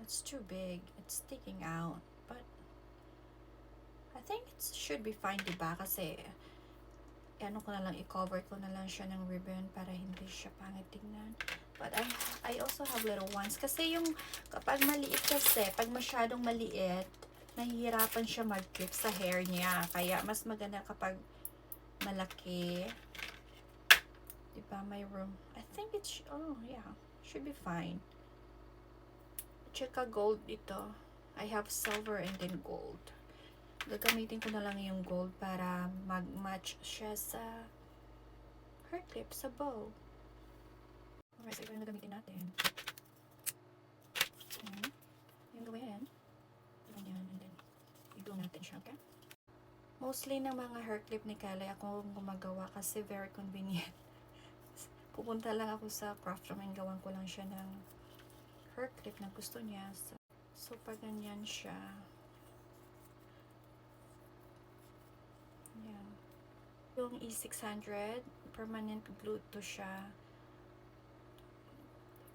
It's too big. It's sticking out. But I think it should be fine, diba? Kasi ano ko na lang, i-cover ko na lang siya ng ribbon para hindi siya pangit tingnan. But I also have little ones. Kasi yung kapag maliit kasi, pag masyadong maliit, nahihirapan siya mag-clip sa hair niya. Kaya mas maganda kapag malaki. Diba, may room. I think it's, oh yeah, should be fine. Tsaka gold ito. I have silver and then gold. Gagamitin ko na lang yung gold para mag-match siya sa hair clip, sa bow. Alright, so ito yung gagamitin natin. Okay. Yung gawin. Ganyan, and then i-glue natin siya, okay? Mostly ng mga hair clip ni Kylie ako gumagawa kasi very convenient. Pupunta lang ako sa craft room and gawan ko lang siya ng hair clip na gusto niya. So pag ganyan siya, yan. Yung E600, permanent glue to siya.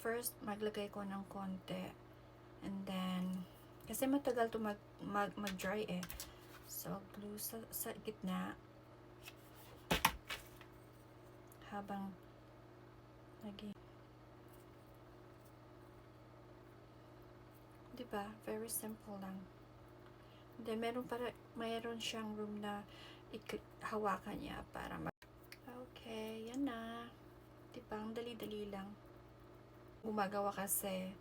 First, maglagay ko ng konti. And then, kasi matagal to mag-dry eh. So, glue sa gitna. Habang lagi. Diba? Very simple lang. Then, mayroon siyang room na hawakan niya para okay, yan na. Diba? Ang dali-dali lang. Gumagawa kasi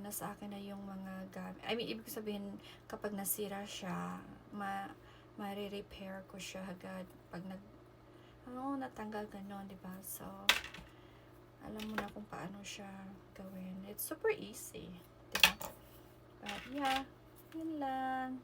nasa akin na yung mga gamit. I mean, ibig sabihin, kapag nasira siya, ma-repair ko siya agad. Pag natanggal ganon, diba? So, alam mo na kung paano siya gawin. It's super easy, diba? But, yeah, yun lang.